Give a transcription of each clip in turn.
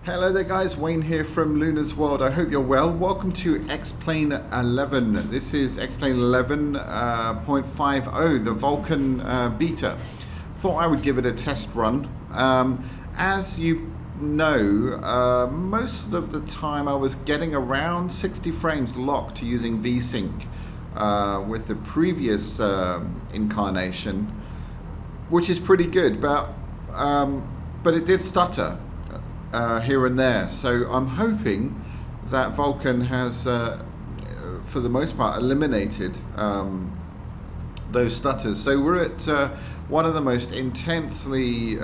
Hello there guys, Wayne here from Luna's World. I hope you're well. Welcome to X-Plane 11. This is X-Plane 11.50, the Vulkan beta. Thought I would give it a test run. As you know, most of the time I was getting around 60 frames locked using Vsync with the previous incarnation, which is pretty good, but it did stutter here and there. So I'm hoping that Vulkan has, for the most part, eliminated those stutters. So we're at one of the most intensely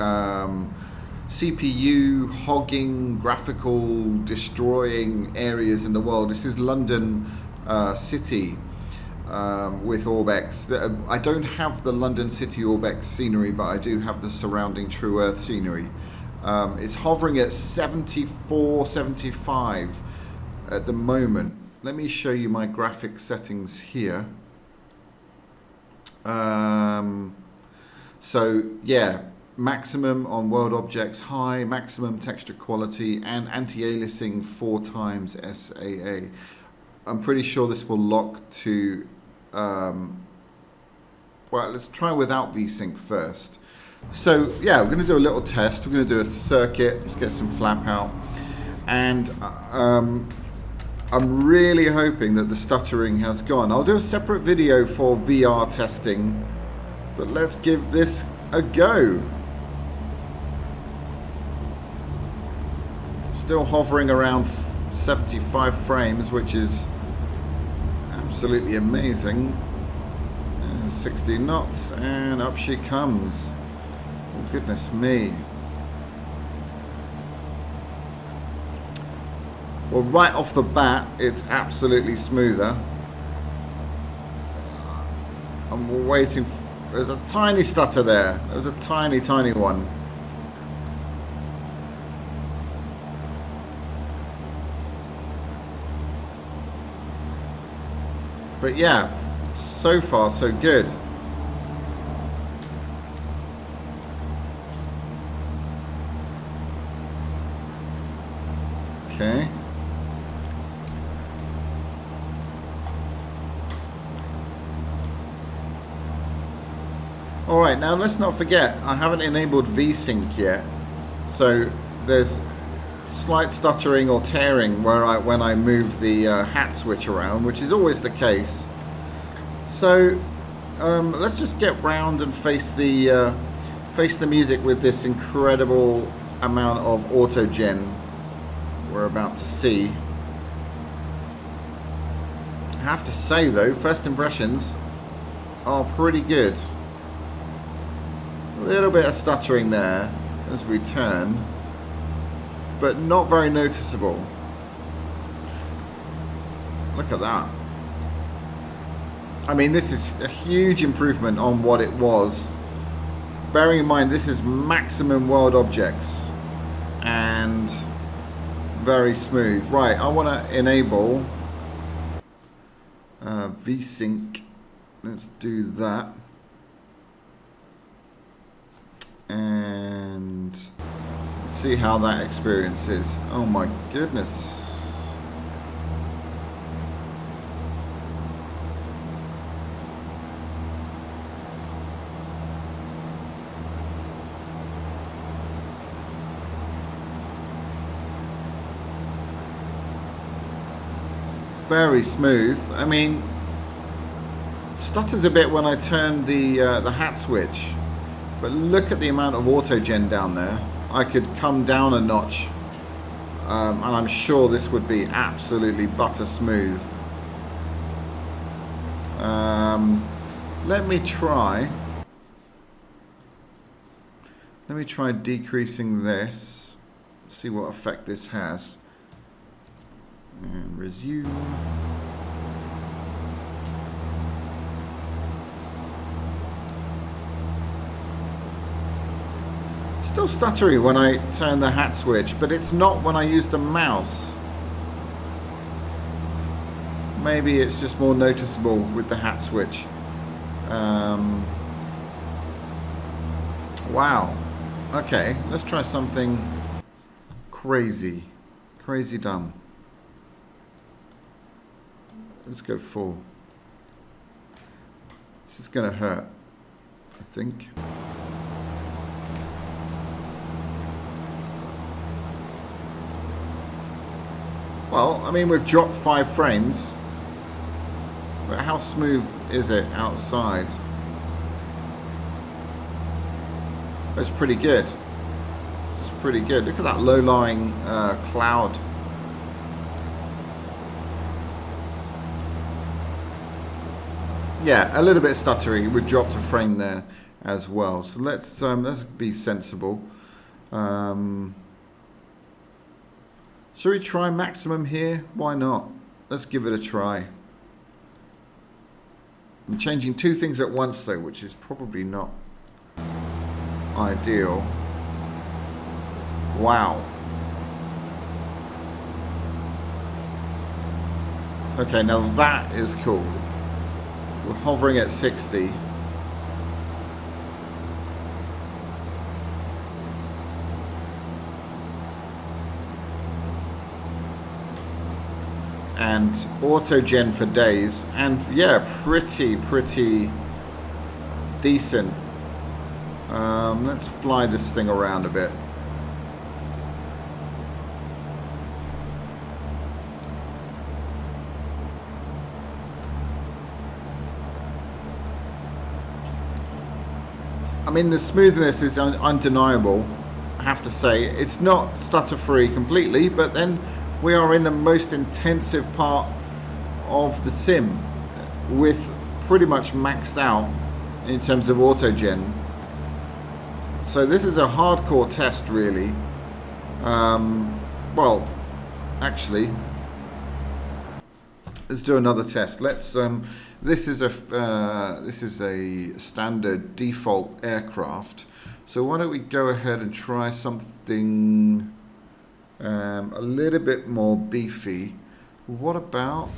CPU hogging, graphical destroying areas in the world. This is London City with Orbex. I don't have the London City Orbex scenery, but I do have the surrounding True Earth scenery. It's hovering at 74, 75 at the moment. Let me show you my graphics settings here. So yeah, maximum on world objects high, maximum texture quality, and anti-aliasing 4 times SAA. I'm pretty sure this will lock to, well, let's try without Vsync first. So yeah, we're going to do a little test. We're going to do a circuit. Let's get some flap out. And I'm really hoping that the stuttering has gone. I'll do a separate video for VR testing, but let's give this a go. Still hovering around 75 frames, which is absolutely amazing. 60 knots, and up she comes. Oh, goodness me. Well, right off the bat, it's absolutely smoother. I'm waiting. There's a tiny stutter there. There's a tiny, tiny one. But yeah, so far so good. Okay. All right, now let's not forget, I haven't enabled Vsync yet. So there's slight stuttering or tearing when I move the hat switch around, which is always the case. So let's just get round and face the music with this incredible amount of auto-gen we're about to see. I have to say though, first impressions are pretty good. A little bit of stuttering there as we turn, but not very noticeable. Look at that. I mean, this is a huge improvement on what it was. Bearing in mind, this is maximum world objects and very smooth. Right, I want to enable Vsync. Let's do that. And see how that experience is. Oh my goodness. Very smooth. I mean, stutters a bit when I turn the hat switch, but look at the amount of auto-gen down there. I could come down a notch, and I'm sure this would be absolutely butter smooth. Let me try decreasing this, see what effect this has. And resume. Still stuttery when I turn the hat switch, but it's not when I use the mouse. Maybe it's just more noticeable with the hat switch. Wow. Okay, let's try something crazy. Crazy done. Let's go full. This is going to hurt, I think. Well, I mean, we've dropped 5 frames. But how smooth is it outside? It's pretty good. It's pretty good. Look at that low-lying cloud. Yeah, a little bit stuttery. We dropped a frame there as well. So let's be sensible. Shall we try maximum here? Why not? Let's give it a try. I'm changing 2 things at once though, which is probably not ideal. Wow. Okay, now that is cool. We're hovering at 60. And auto gen for days, and yeah, pretty decent. Let's fly this thing around a bit. I mean, the smoothness is undeniable, I have to say. It's not stutter-free completely, but then we are in the most intensive part of the sim with pretty much maxed out in terms of auto-gen. So this is a hardcore test, really. Well, actually, let's do another test. Let's. This is a standard default aircraft. So why don't we go ahead and try something a little bit more beefy. What about...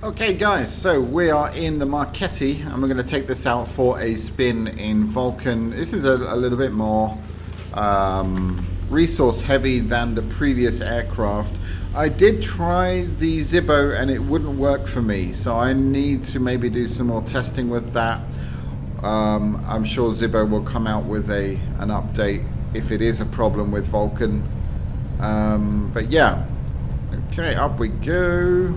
Okay guys, so we are in the Marchetti and we're going to take this out for a spin in Vulkan. This is a little bit more resource heavy than the previous aircraft. I did try the Zibbo and it wouldn't work for me, so I need to maybe do some more testing with that. I'm sure Zibbo will come out with an update if it is a problem with Vulkan. But yeah, okay, up we go.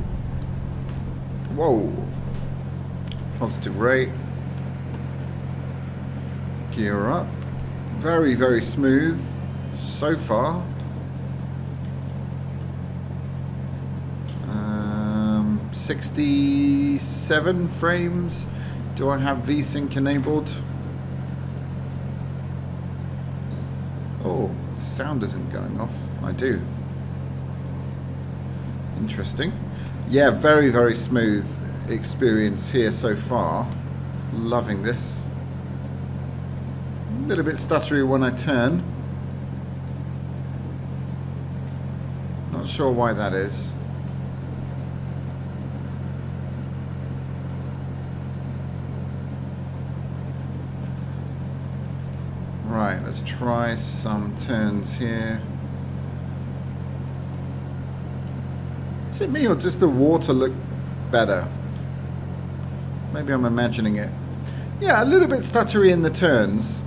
Whoa, positive rate, gear up, very smooth so far. 67 frames. Do I have Vsync enabled? Oh, sound isn't going off. I do. Interesting. Yeah, very smooth experience here so far. Loving this. A little bit stuttery when I turn. Not sure why that is. Right, let's try some turns here. Is it me or does the water look better? Maybe I'm imagining it. Yeah, a little bit stuttery in the turns,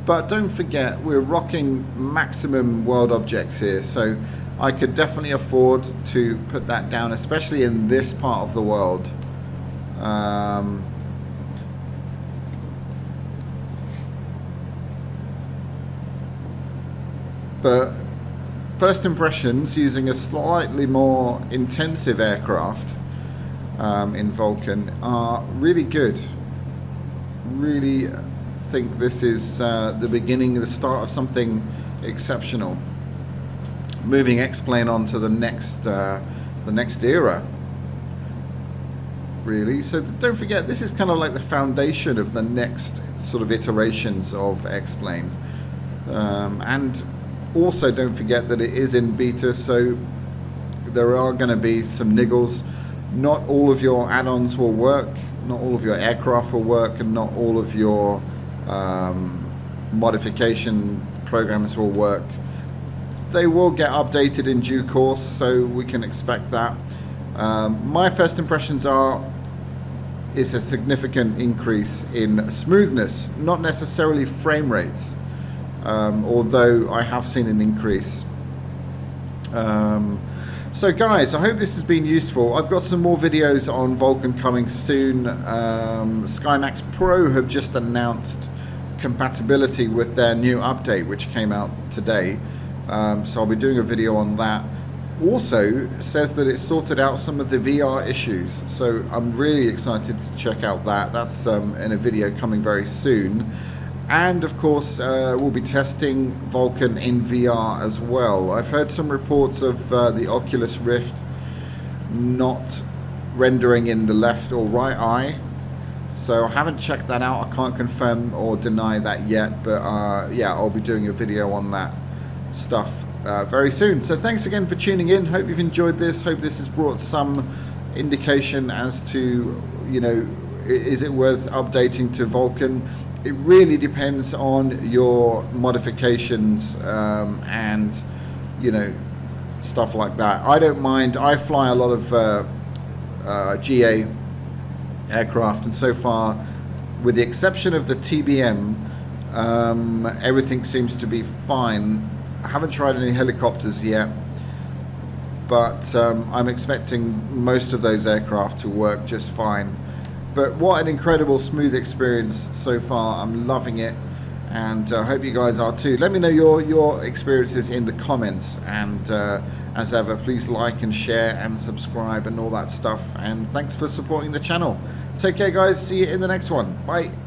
but don't forget we're rocking maximum world objects here, so I could definitely afford to put that down, especially in this part of the world. But first impressions using a slightly more intensive aircraft in Vulkan are really good. Really think this is the beginning, the start of something exceptional. Moving X-Plane on to the next era, really. So don't forget, this is kind of like the foundation of the next sort of iterations of X-Plane. And also don't forget that it is in beta, so there are going to be some niggles. Not all of your add-ons will work, not all of your aircraft will work, and not all of your modification programs will work. they will get updated in due course, so we can expect that. My first impressions are it's a significant increase in smoothness, not necessarily frame rates, although I have seen an increase. So guys, I hope this has been useful. I've got some more videos on Vulkan coming soon. SkyMax Pro have just announced compatibility with their new update, which came out today. So I'll be doing a video on that. Also says that it sorted out some of the VR issues. So I'm really excited to check out that. That's in a video coming very soon. And of course, we'll be testing Vulkan in VR as well. I've heard some reports of the Oculus Rift not rendering in the left or right eye. So I haven't checked that out. I can't confirm or deny that yet. But yeah, I'll be doing a video on that stuff very soon. So thanks again for tuning in. Hope you've enjoyed this. Hope this has brought some indication as to, you know, is it worth updating to Vulkan? It really depends on your modifications and, you know, stuff like that. I don't mind. I fly a lot of GA aircraft, and so far, with the exception of the TBM, everything seems to be fine. I haven't tried any helicopters yet, but I'm expecting most of those aircraft to work just fine. But what an incredible smooth experience so far. I'm loving it, and I hope you guys are too. Let me know your experiences in the comments, and as ever, please like and share and subscribe and all that stuff, and thanks for supporting the channel. Take care guys, see you in the next one. Bye.